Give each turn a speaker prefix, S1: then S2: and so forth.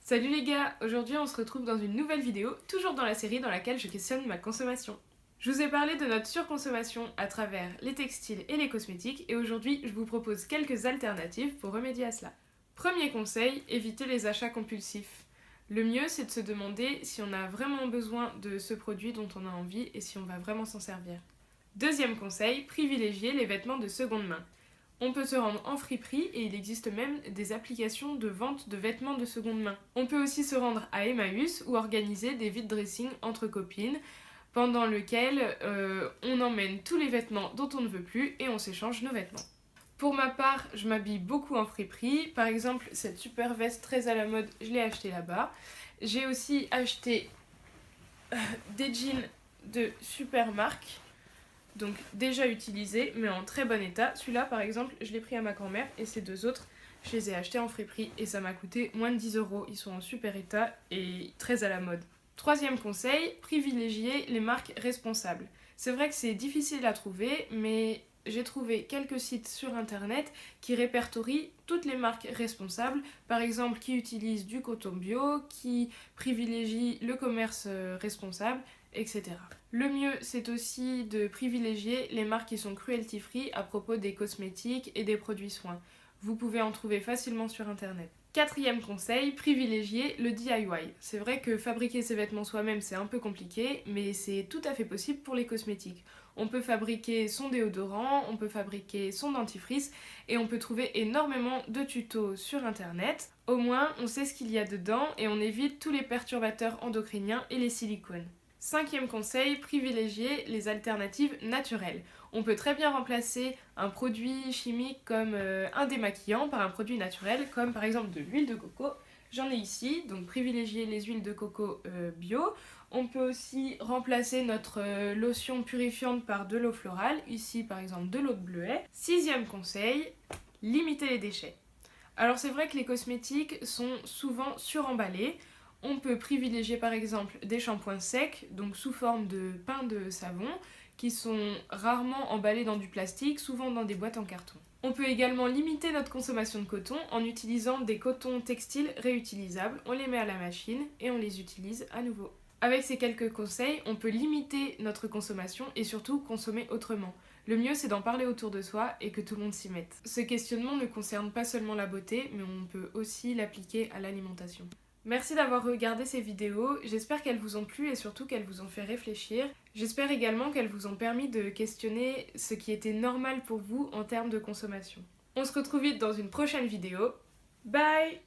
S1: Salut les gars, aujourd'hui on se retrouve dans une nouvelle vidéo, toujours dans la série dans laquelle je questionne ma consommation. Je vous ai parlé de notre surconsommation à travers les textiles et les cosmétiques et aujourd'hui je vous propose quelques alternatives pour remédier à cela. Premier conseil, évitez les achats compulsifs. Le mieux c'est de se demander si on a vraiment besoin de ce produit dont on a envie et si on va vraiment s'en servir. Deuxième conseil, privilégiez les vêtements de seconde main. On peut se rendre en friperie et il existe même des applications de vente de vêtements de seconde main. On peut aussi se rendre à Emmaüs ou organiser des vide dressing entre copines pendant lequel on emmène tous les vêtements dont on ne veut plus et on s'échange nos vêtements. Pour ma part, je m'habille beaucoup en friperie. Par exemple, cette super veste très à la mode, je l'ai achetée là-bas. J'ai aussi acheté des jeans de super marque. Donc déjà utilisé mais en très bon état. Celui-là par exemple je l'ai pris à ma grand-mère et ces deux autres je les ai achetés en friperie et ça m'a coûté moins de 10 €. Ils sont en super état et très à la mode. Troisième conseil, privilégiez les marques responsables. C'est vrai que c'est difficile à trouver mais j'ai trouvé quelques sites sur internet qui répertorient toutes les marques responsables, par exemple qui utilisent du coton bio, qui privilégient le commerce responsable, etc. Le mieux, c'est aussi de privilégier les marques qui sont cruelty free à propos des cosmétiques et des produits soins. Vous pouvez en trouver facilement sur internet. Quatrième conseil, privilégiez le DIY. C'est vrai que fabriquer ses vêtements soi-même c'est un peu compliqué, mais c'est tout à fait possible pour les cosmétiques. On peut fabriquer son déodorant, on peut fabriquer son dentifrice et on peut trouver énormément de tutos sur internet. Au moins, on sait ce qu'il y a dedans et on évite tous les perturbateurs endocriniens et les silicones. Cinquième conseil, privilégiez les alternatives naturelles. On peut très bien remplacer un produit chimique comme un démaquillant par un produit naturel comme par exemple de l'huile de coco. J'en ai ici, donc privilégiez les huiles de coco bio. On peut aussi remplacer notre lotion purifiante par de l'eau florale, ici par exemple de l'eau de bleuet. Sixième conseil, limitez les déchets. Alors c'est vrai que les cosmétiques sont souvent suremballés. On peut privilégier par exemple des shampoings secs, donc sous forme de pain de savon, qui sont rarement emballés dans du plastique, souvent dans des boîtes en carton. On peut également limiter notre consommation de coton en utilisant des cotons textiles réutilisables. On les met à la machine et on les utilise à nouveau. Avec ces quelques conseils, on peut limiter notre consommation et surtout consommer autrement. Le mieux, c'est d'en parler autour de soi et que tout le monde s'y mette. Ce questionnement ne concerne pas seulement la beauté, mais on peut aussi l'appliquer à l'alimentation. Merci d'avoir regardé ces vidéos, j'espère qu'elles vous ont plu et surtout qu'elles vous ont fait réfléchir. J'espère également qu'elles vous ont permis de questionner ce qui était normal pour vous en termes de consommation. On se retrouve vite dans une prochaine vidéo. Bye!